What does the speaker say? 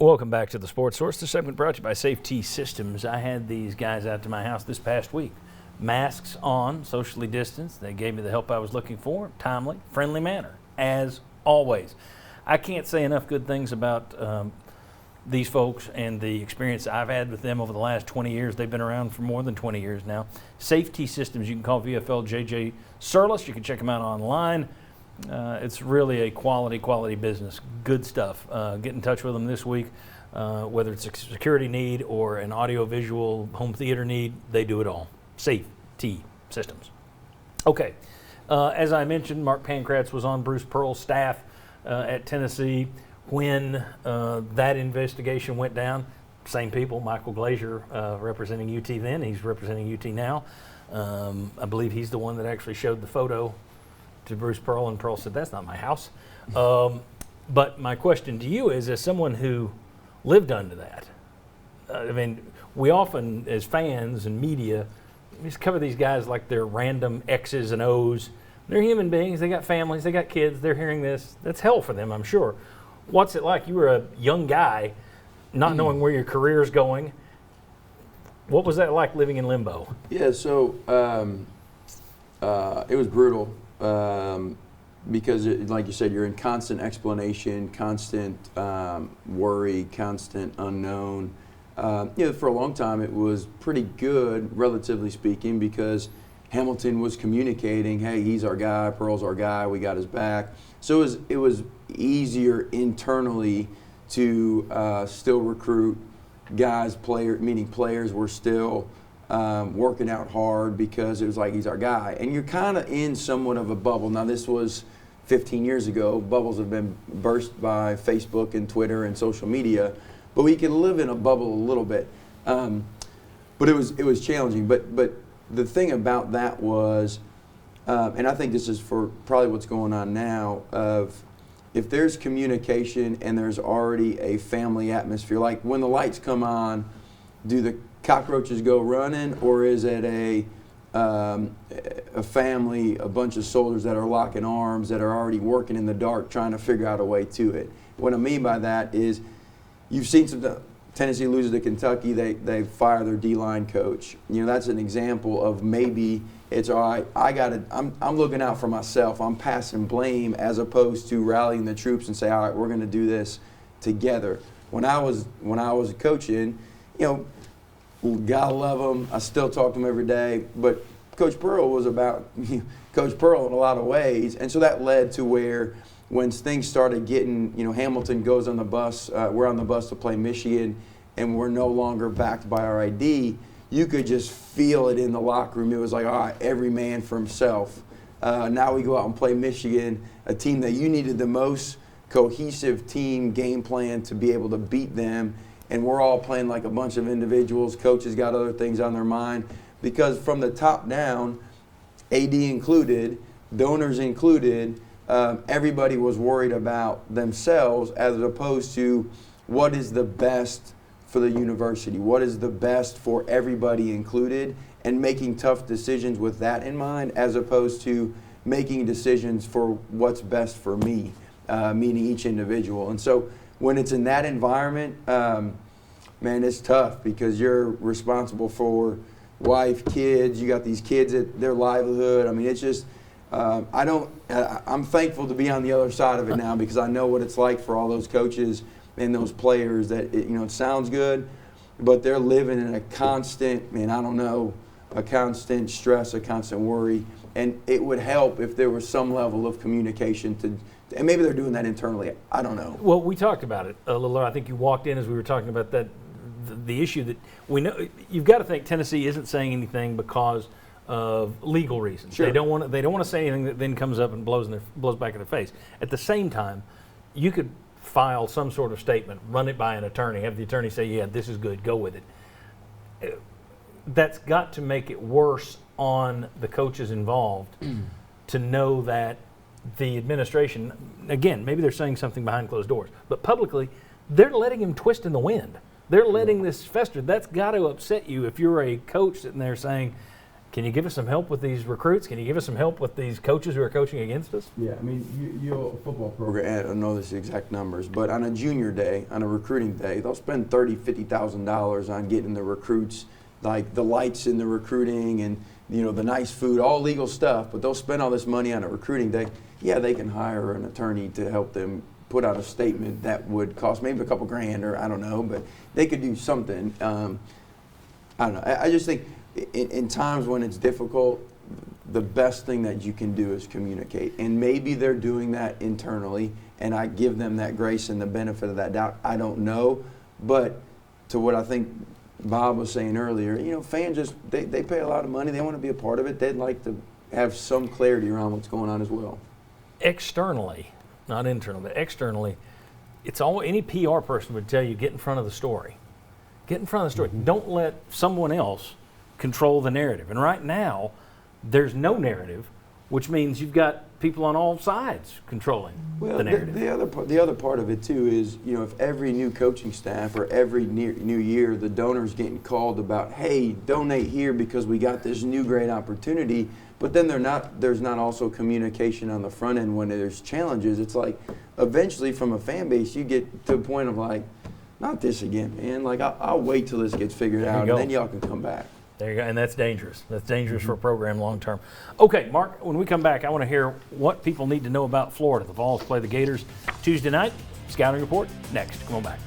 Welcome back to the Sports Source. This segment brought to you by Safety Systems. I had these guys out to my house this past week. Masks on, socially distanced. They gave me the help I was looking for, timely, friendly manner, as always. I can't say enough good things about these folks and the experience I've had with them over the last 20 years. They've been around for more than 20 years now. Safety Systems, you can call VFL JJ Surlis. You can check them out online. It's really a quality business. Good stuff. Get in touch with them this week. Whether it's a security need or an audio-visual home theater need, they do it all. Safety Systems. Okay. As I mentioned, Mark Pankratz was on Bruce Pearl's staff at Tennessee when that investigation went down. Same people, Michael Glazier representing UT then. He's representing UT now. I believe he's the one that actually showed the photo to Bruce Pearl, and Pearl said, "That's not my house." But my question to you is, as someone who lived under that, I mean, we often, as fans and media, we just cover these guys like they're random X's and O's. They're human beings. They got families. They got kids. They're hearing this. That's hell for them, I'm sure. What's it like? You were a young guy, not knowing where your career is going. What was that like living in limbo? Yeah, so it was brutal. Because, like you said, you're in constant explanation, constant worry, constant unknown. For a long time it was pretty good, relatively speaking, because Hamilton was communicating, hey, he's our guy, Pearl's our guy, we got his back. So it was easier internally to still recruit guys, meaning players were still working out hard because it was like he's our guy. And you're kind of in somewhat of a bubble. Now, this was 15 years ago. Bubbles have been burst by Facebook and Twitter and social media, but we can live in a bubble a little bit. But it was challenging. But the thing about that was, and I think this is for probably what's going on now, of if there's communication and there's already a family atmosphere, like when the lights come on, do the cockroaches go running, or is it a family, a bunch of soldiers that are locking arms, that are already working in the dark trying to figure out a way to it? What I mean by that is, you've seen Tennessee loses to Kentucky, they fire their D-line coach. That's an example of maybe it's all right, I'm looking out for myself. I'm passing blame as opposed to rallying the troops and say, all right, we're going to do this together. When I was coaching, gotta love him. I still talk to him every day. But Coach Pearl was about Coach Pearl in a lot of ways. And so that led to where when things started getting, Hamilton goes on the bus, we're on the bus to play Michigan, and we're no longer backed by our ID, you could just feel it in the locker room. It was like, all right, every man for himself. Now we go out and play Michigan, a team that you needed the most cohesive team game plan to be able to beat them. And we're all playing like a bunch of individuals. Coaches got other things on their mind. Because from the top down, AD included, donors included, everybody was worried about themselves as opposed to what is the best for the university, what is the best for everybody included, and making tough decisions with that in mind as opposed to making decisions for what's best for me, meaning each individual. And so when it's in that environment, man, it's tough because you're responsible for wife, kids. You got these kids, their livelihood. I mean, it's just, I'm thankful to be on the other side of it now because I know what it's like for all those coaches and those players that, it sounds good, but they're living in a constant, a constant stress, a constant worry. And it would help if there was some level of communication and maybe they're doing that internally. I don't know. Well, we talked about it a little. I think you walked in as we were talking about that, the issue that we know. You've got to think Tennessee isn't saying anything because of legal reasons. Sure. They don't want to say anything that then comes up and blows back in their face. At the same time, you could file some sort of statement, run it by an attorney, have the attorney say, yeah, this is good, go with it. That's got to make it worse on the coaches involved to know that the administration, again, maybe they're saying something behind closed doors, but publicly, they're letting him twist in the wind. They're letting this fester. That's got to upset you if you're a coach sitting there saying, Can you give us some help with these recruits? Can you give us some help with these coaches who are coaching against us? Yeah, I mean, your football program, I don't know the exact numbers, but on a junior day, on a recruiting day, they'll spend $50,000 on getting the recruits, like the lights in the recruiting and, the nice food, all legal stuff, but they'll spend all this money on a recruiting day. Yeah, they can hire an attorney to help them put out a statement that would cost maybe a couple grand, or I don't know, but they could do something. I don't know. I just think in times when it's difficult, the best thing that you can do is communicate. And maybe they're doing that internally, and I give them that grace and the benefit of that doubt. I don't know. But to what I think Bob was saying earlier, fans they pay a lot of money. They want to be a part of it. They'd like to have some clarity around what's going on as well. Externally, not internally, but externally, it's all any PR person would tell you, get in front of the story. Get in front of the story. Mm-hmm. Don't let someone else control the narrative. And right now, there's no narrative, which means you've got people on all sides controlling the narrative. The other part of it too is, if every new coaching staff or every new year the donor's getting called about, hey, donate here because we got this new great opportunity, but then there's not also communication on the front end when there's challenges. It's like eventually from a fan base you get to a point of like, not this again, man. Like I'll wait till this gets figured out and then y'all can come back. There you go, and that's dangerous. That's dangerous for a program long term. Okay, Mark, when we come back, I want to hear what people need to know about Florida. The Vols play the Gators Tuesday night. Scouting report next. Come on back.